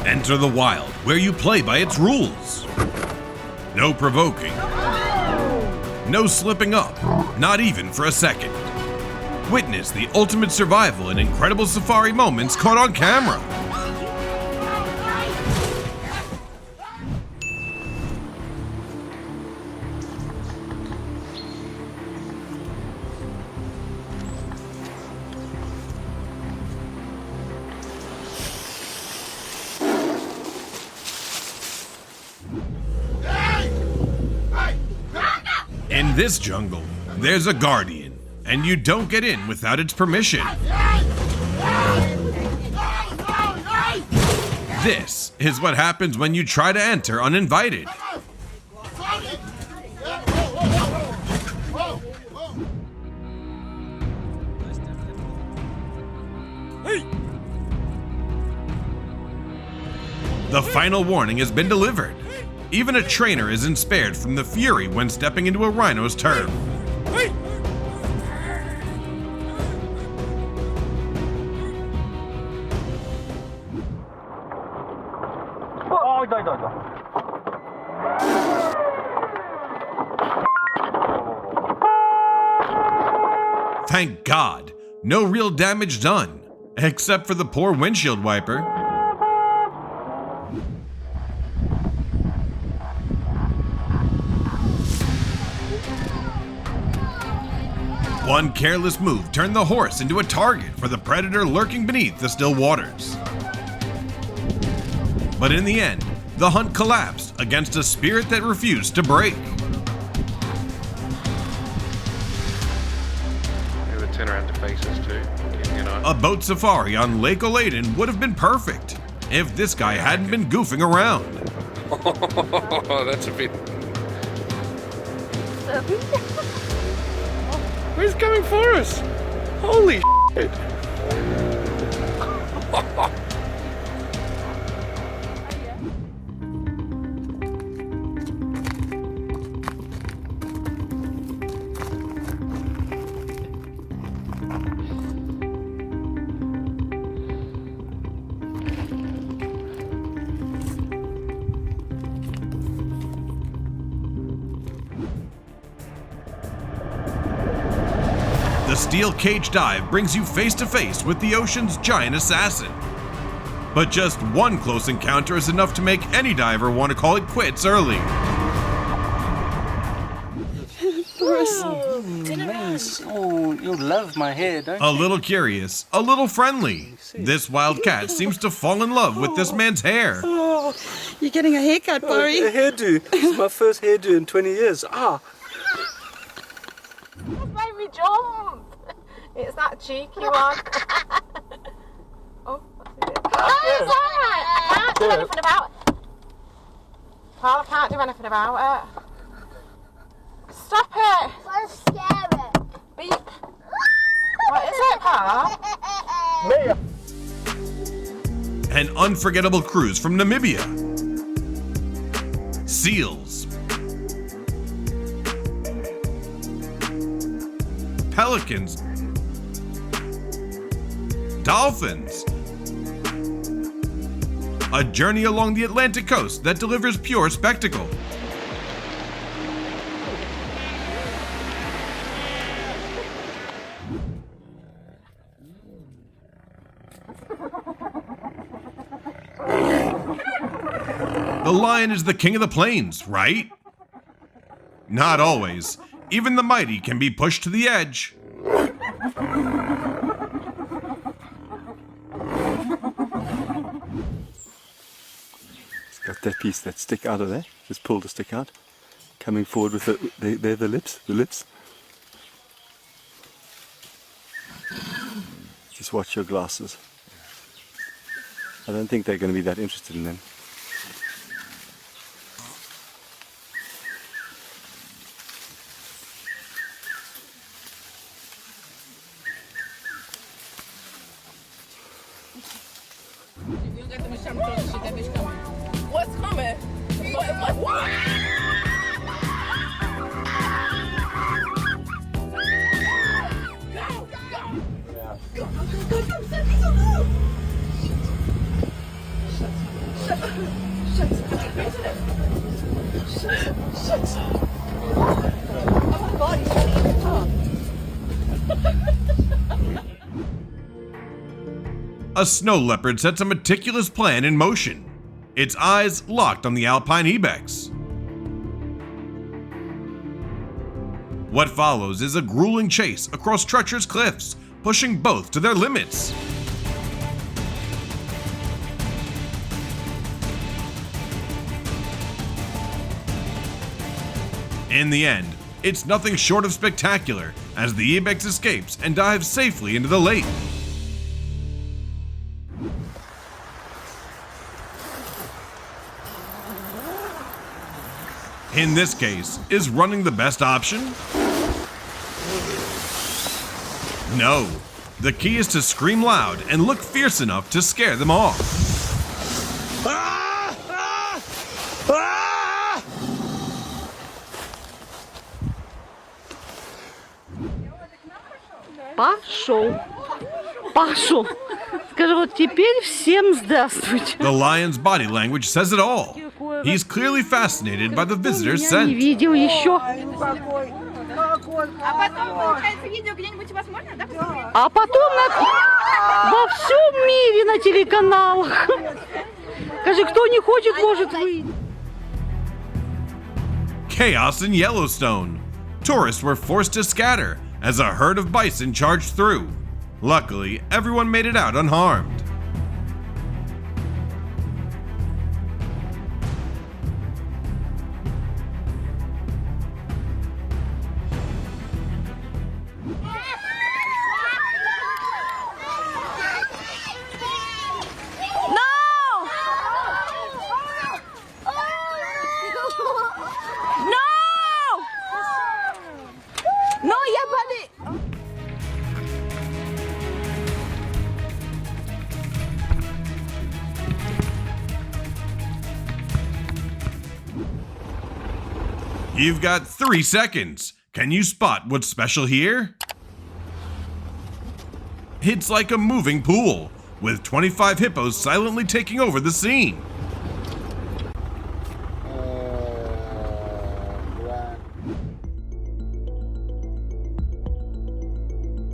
Enter the wild, where you play by its rules. No provoking. No slipping up, not even for a second. Witness the ultimate survival in incredible safari moments caught on camera. In this jungle, there's a guardian, and you don't get in without its permission. This is what happens when you try to enter uninvited. The final warning has been delivered. Even a trainer isn't spared from the fury when stepping into a rhino's turf. Thank God, no real damage done, except for the poor windshield wiper. One careless move turned the horse into a target for the predator lurking beneath the still waters. But in the end, the hunt collapsed against a spirit that refused to break. They would turn around to face us too, you know. A boat safari on Lake Oladen would have been perfect if this guy hadn't been goofing around. Oh, that's a bit... Where's coming for us? Holy shit! The steel cage dive brings you face to face with the ocean's giant assassin. But just one close encounter is enough to make any diver want to call it quits early. Oh, you'll love my hair, don't you? A little curious, a little friendly. This wild cat seems to fall in love with this man's hair. Oh, you're getting a haircut, Barry. A hairdo. This is my first hairdo in 20 years. Ah. Made me jump. It's that cheeky one. Oh, it's alright. I can't do anything about it. Well, I can't do anything about it. Stop it. I'm scared. Beep. What is it, Paul? An unforgettable cruise from Namibia. Seals. Pelicans. Dolphins. A journey along the Atlantic coast that delivers pure spectacle. The lion is the king of the plains, right? Not always. Even the mighty can be pushed to the edge. It's got that piece, that stick out of there. Just pull the stick out. Coming forward with the lips. Just watch your glasses. I don't think they're going to be that interested in them. What's coming? What? A snow leopard sets a meticulous plan in motion, its eyes locked on the alpine ibex. What follows is a grueling chase across treacherous cliffs, pushing both to their limits. In the end, it's nothing short of spectacular as the ibex escapes and dives safely into the lake. In this case, is running the best option? No. The key is to scream loud and look fierce enough to scare them off. Пошел. Пошел. Скажи, вот теперь всем здравствуйте. The lion's body language says it all. He's clearly fascinated by the visitor's Я не scent. видел еще. А потом, получается, видео где-нибудь у вас можно, да, посмотреть? А потом во всем мире на телеканалах. Скажи, кто не хочет, может выйти. Chaos in Yellowstone. Tourists were forced to scatter as a herd of bison charged through. Luckily, everyone made it out unharmed. You've got 3 seconds. Can you spot what's special here? It's like a moving pool, with 25 hippos silently taking over the scene.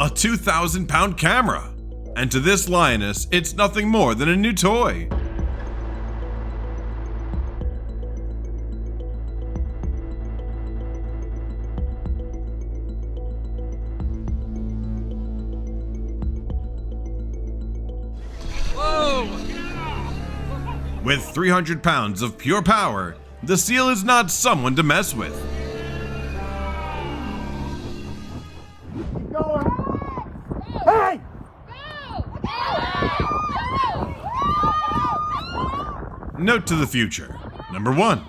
A 2,000-pound camera. And to this lioness, it's nothing more than a new toy. With 300 pounds of pure power, the seal is not someone to mess with. Hey! Note to the future. Number 1,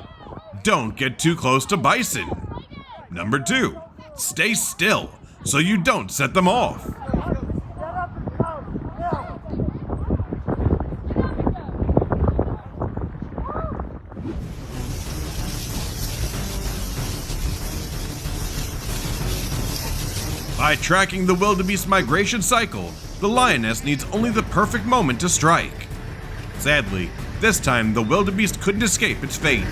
don't get too close to bison. Number 2, stay still so you don't set them off. By tracking the wildebeest migration cycle, the lioness needs only the perfect moment to strike. Sadly, this time the wildebeest couldn't escape its fate.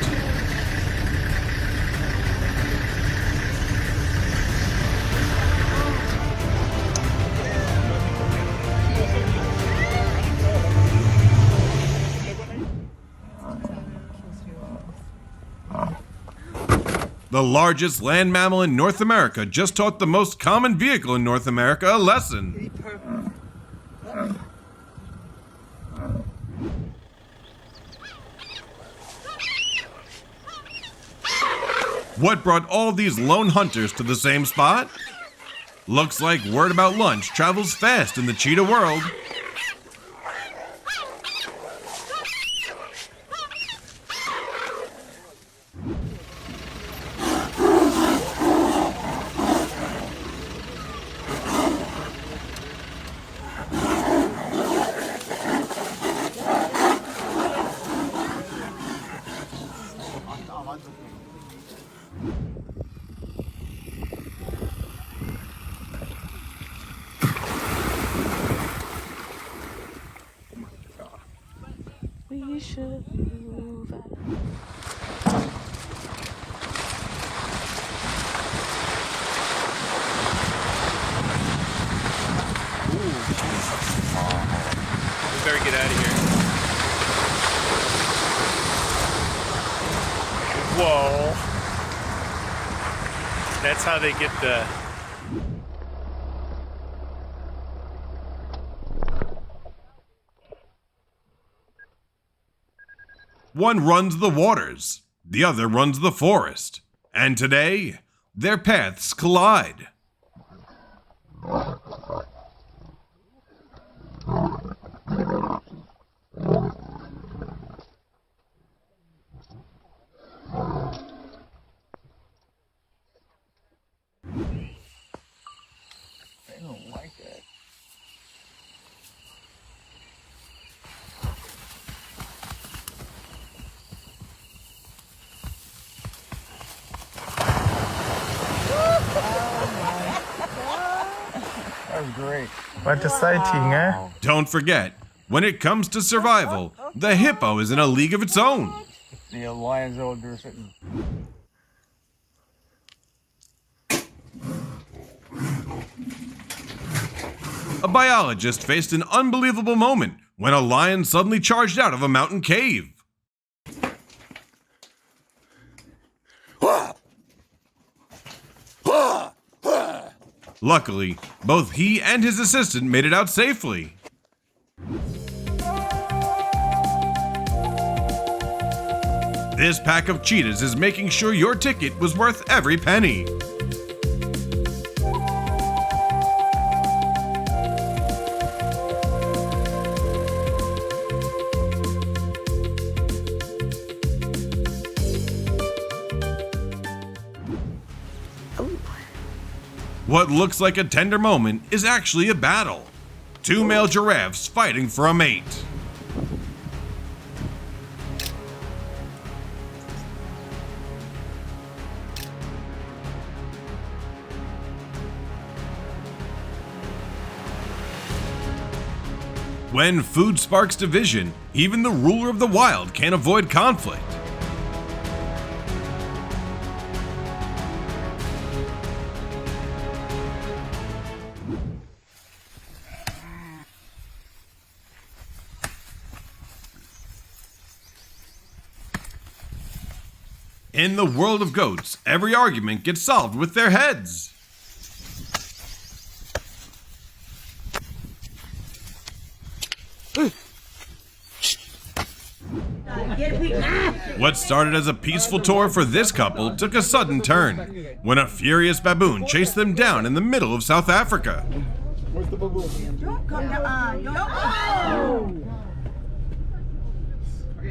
The largest land mammal in North America just taught the most common vehicle in North America a lesson. What brought all these lone hunters to the same spot? Looks like word about lunch travels fast in the cheetah world. We should move. That's how they get the... One runs the waters, the other runs the forest, and today, their paths collide. I don't like that. That was great. What a sighting, eh? Don't forget, when it comes to survival, the hippo is in a league of its own. The lion's all drifting. A biologist faced an unbelievable moment when a lion suddenly charged out of a mountain cave. Luckily, both he and his assistant made it out safely. This pack of cheetahs is making sure your ticket was worth every penny. What looks like a tender moment is actually a battle. Two male giraffes fighting for a mate. When food sparks division, even the ruler of the wild can't avoid conflict. In the world of goats, every argument gets solved with their heads. What started as a peaceful tour for this couple took a sudden turn when a furious baboon chased them down in the middle of South Africa. Where's the baboon? Don't come down. Don't.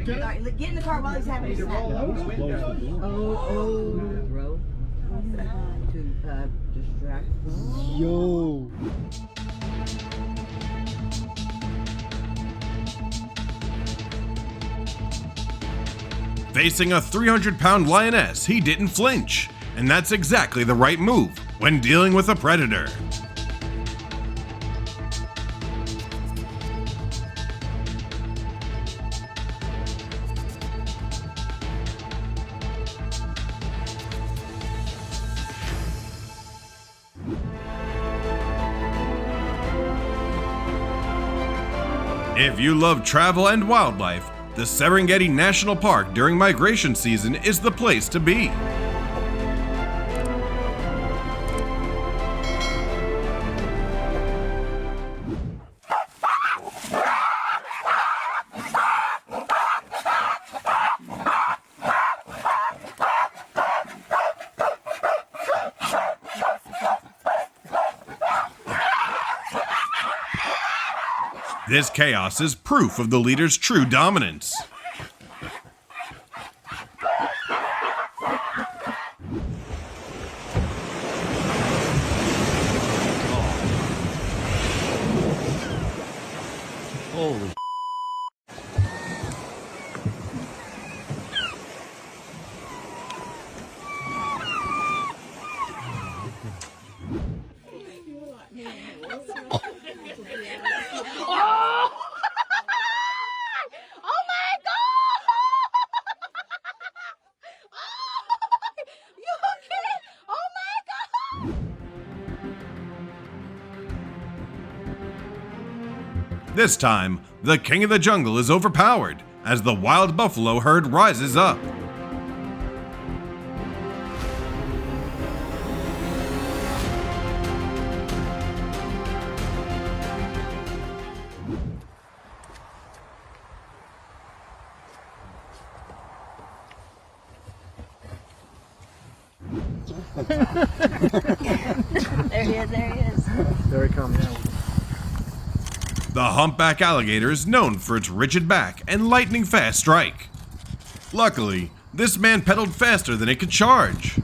Get in the car while he's having his snack. Bro. To distract. Yo. Facing a 300-pound lioness, he didn't flinch, and that's exactly the right move when dealing with a predator. If you love travel and wildlife, the Serengeti National Park during migration season is the place to be. This chaos is proof of the leader's true dominance. Holy. This time, the king of the jungle is overpowered as the wild buffalo herd rises up. There he is, there he is. There he comes now. The humpback alligator is known for its rigid back and lightning fast strike. Luckily, this man pedaled faster than it could charge.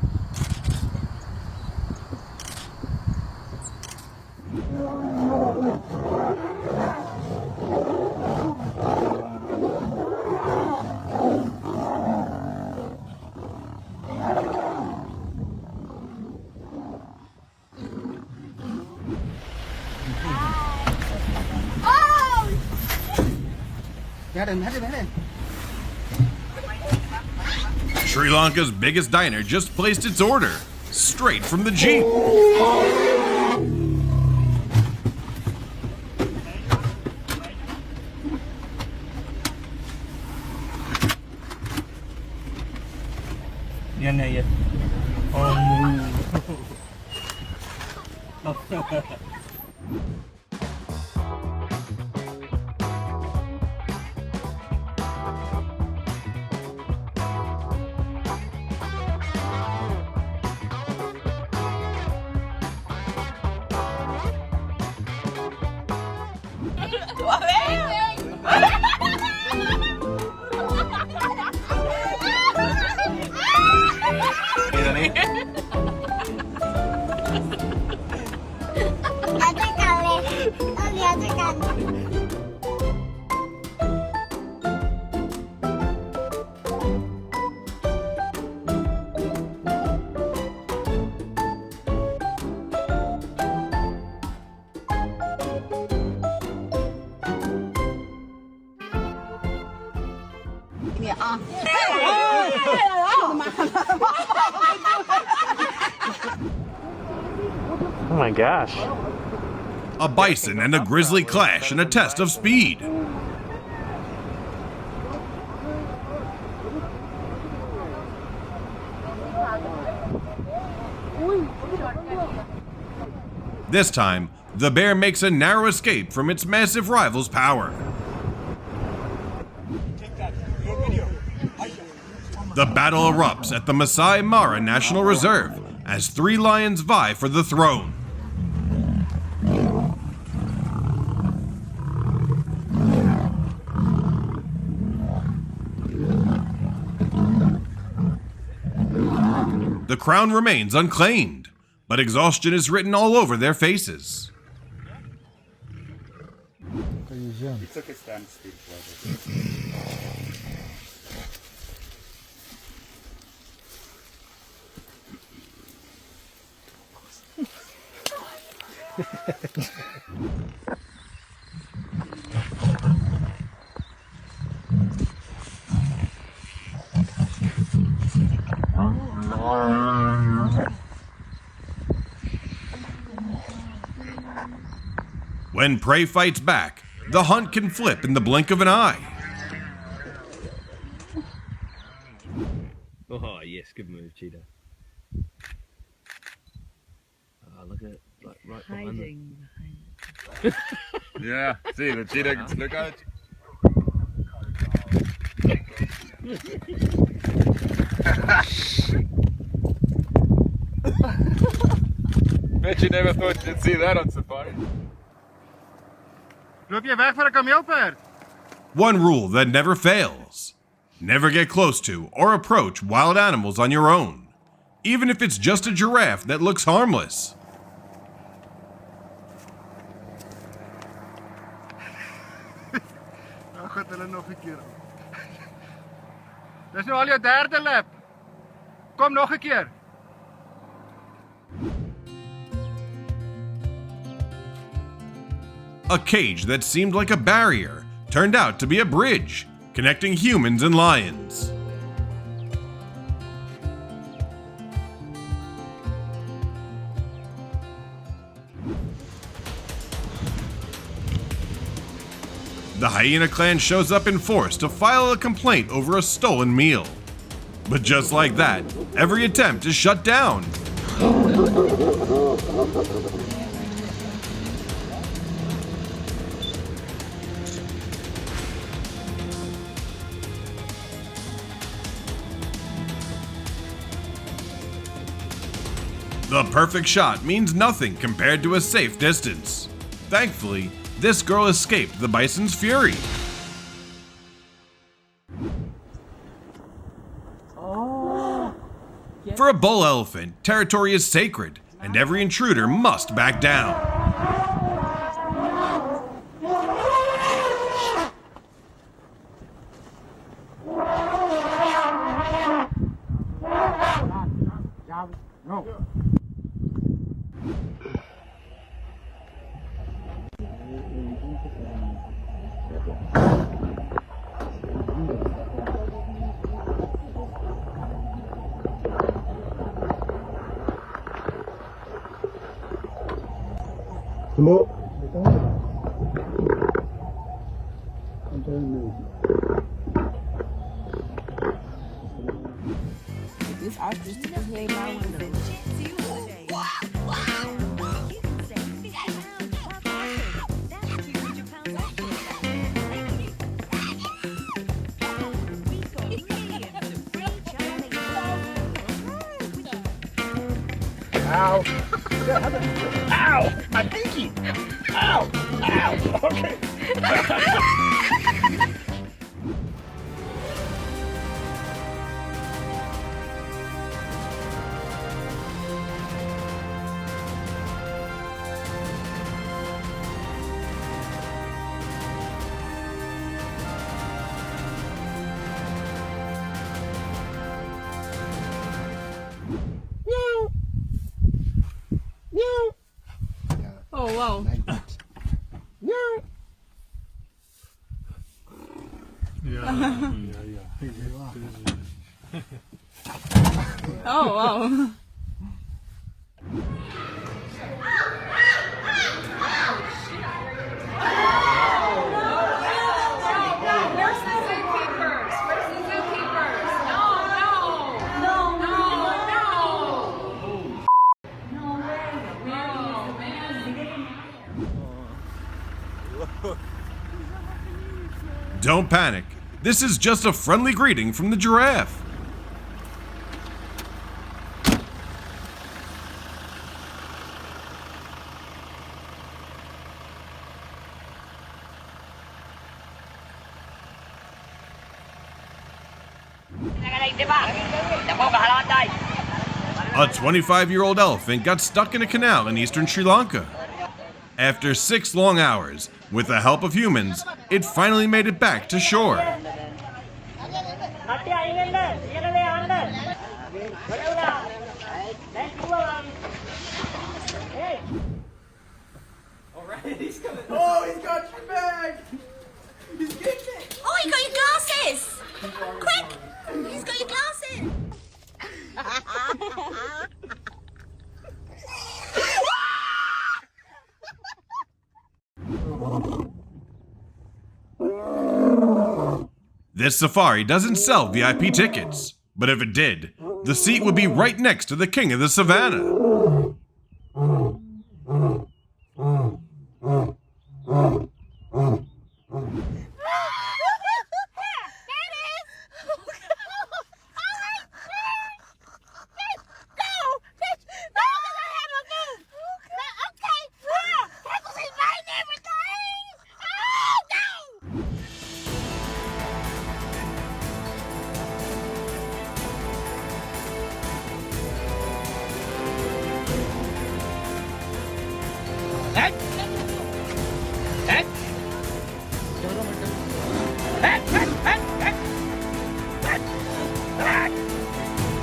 Sri Lanka's biggest diner just placed its order, straight from the Jeep. Yan na yan. Oh my gosh. A bison and a grizzly clash in a test of speed. This time, the bear makes a narrow escape from its massive rival's power. The battle erupts at the Masai Mara National Reserve as 3 lions vie for the throne. The crown remains unclaimed, but exhaustion is written all over their faces. He took a standstill. When prey fights back, the hunt can flip in the blink of an eye. Oh yes, good move, cheetah. Look at it, like right behind it. Yeah, see, the cheetah gets look out. Bet you never thought you'd see that on safari. Loop jy weg vir 'n kameelperd? One rule that never fails: never get close to or approach wild animals on your own, even if it's just a giraffe that looks harmless. Nou gaan hulle nog 'n keer. Dis nou al jou 3de lap. Kom nog 'n keer. A cage that seemed like a barrier turned out to be a bridge connecting humans and lions. The hyena clan shows up in force to file a complaint over a stolen meal. But just like that, every attempt is shut down. The perfect shot means nothing compared to a safe distance. Thankfully, this girl escaped the bison's fury. For a bull elephant, territory is sacred, and every intruder must back down. This ostrich just laid my window. Ow! Ow! My pinky! Ow! Ow! Okay. Oh, wow. Oh, wow. Don't panic. This is just a friendly greeting from the giraffe. A 25-year-old elephant got stuck in a canal in eastern Sri Lanka. After 6 long hours, with the help of humans, it finally made it back to shore. Oh, he's got your bag! He's getting it! Oh, you got your glasses! Quick! He's got your glasses! This safari doesn't sell VIP tickets, but if it did, the seat would be right next to the king of the savannah.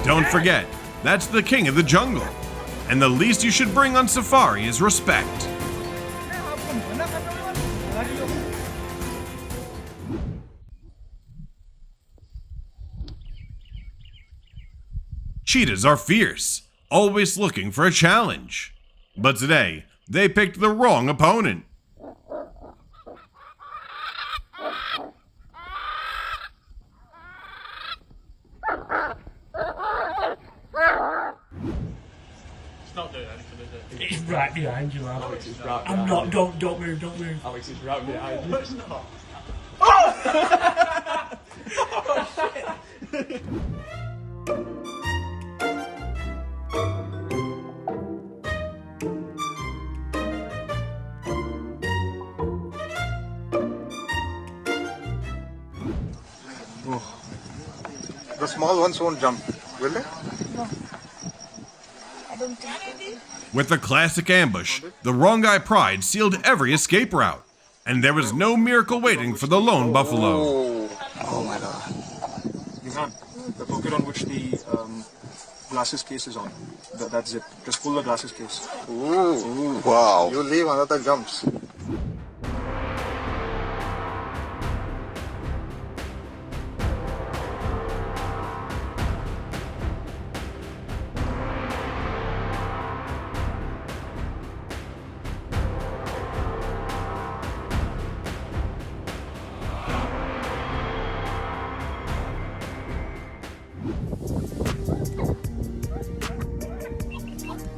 Don't forget, that's the king of the jungle, and the least you should bring on safari is respect. Cheetahs are fierce, always looking for a challenge. But today, they picked the wrong opponent. It's right behind you, Alex. It's right behind you. Don't move, don't move. Alex is right behind you. No, it's not. Oh! Oh, shit! No. The small ones won't jump, will they? No. I don't think so. With the classic ambush, the wrong guy pride sealed every escape route, and there was no miracle waiting for the lone buffalo. Oh my god. You have the pocket on which the glasses case is on. That zip. Just pull the glasses case. Ooh. Wow. You leave another jumps.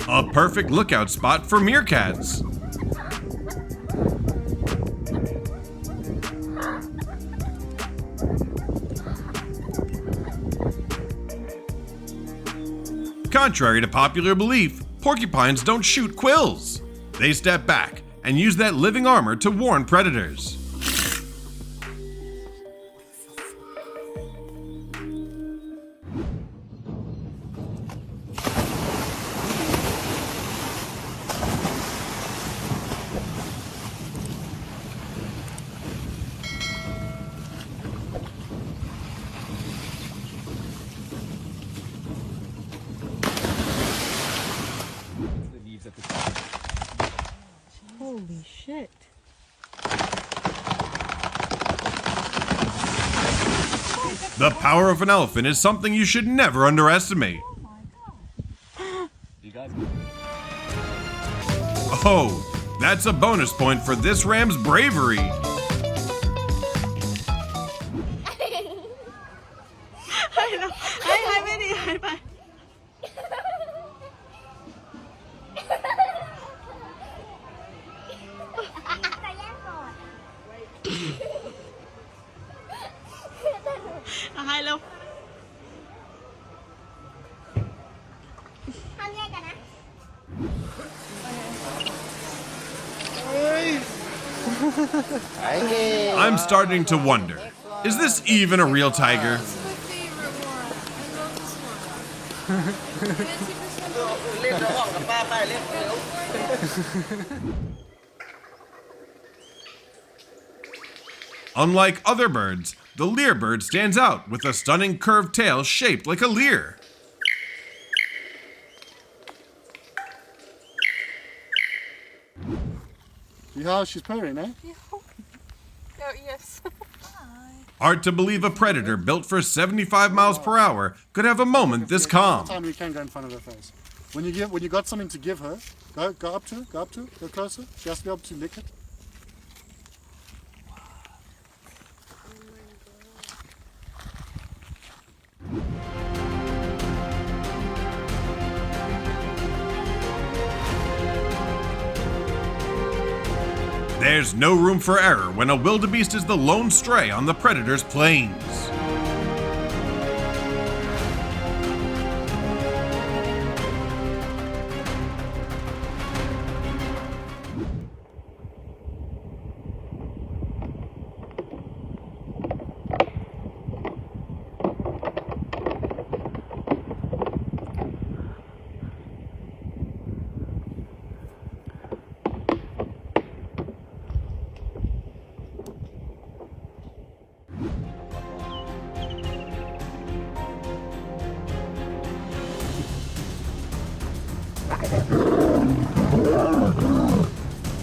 A perfect lookout spot for meerkats. Contrary to popular belief, porcupines don't shoot quills. They step back and use that living armor to warn predators. Holy shit. The power of an elephant is something you should never underestimate. Oh, that's a bonus point for this ram's bravery. I'm starting to wonder, is this even a real tiger? Unlike other birds, the lyrebird stands out with a stunning curved tail shaped like a lyre. See how she's purring, eh? Oh, yes. Hard to believe a predator built for 75 miles per hour could have a moment this calm. Time we can go in front of her face. When you got something to give her, go up to her, go closer. She has to be able to lick it. There's no room for error when a wildebeest is the lone stray on the predator's plains.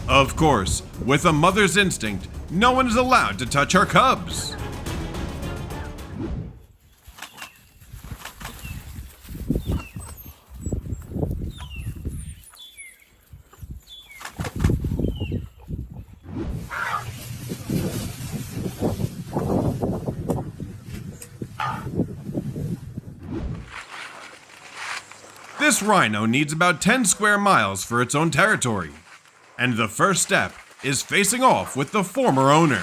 Of course, with a mother's instinct, no one is allowed to touch her cubs. This rhino needs about 10 square miles for its own territory. And the first step is facing off with the former owner.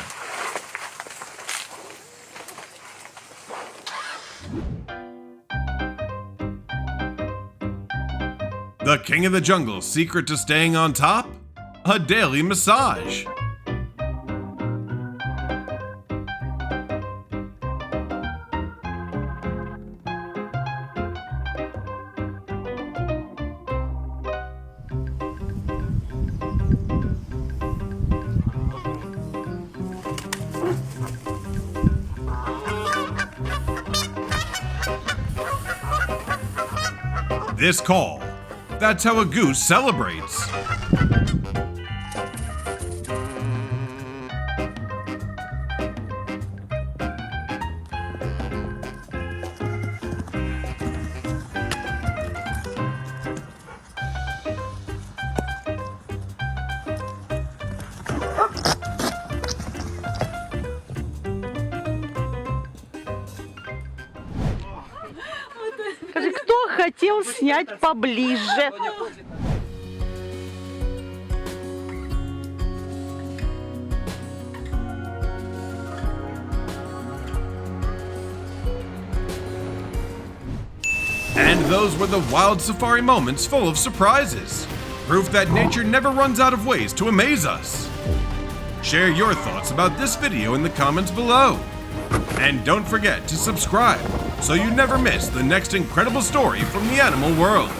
The king of the jungle's secret to staying on top? A daily massage. this call. That's how a goose celebrates. Скажи, кто хотел снять поближе? And those were the wild safari moments full of surprises. Proof that nature never runs out of ways to amaze us. Share your thoughts about this video in the comments below. And don't forget to subscribe so you never miss the next incredible story from the animal world.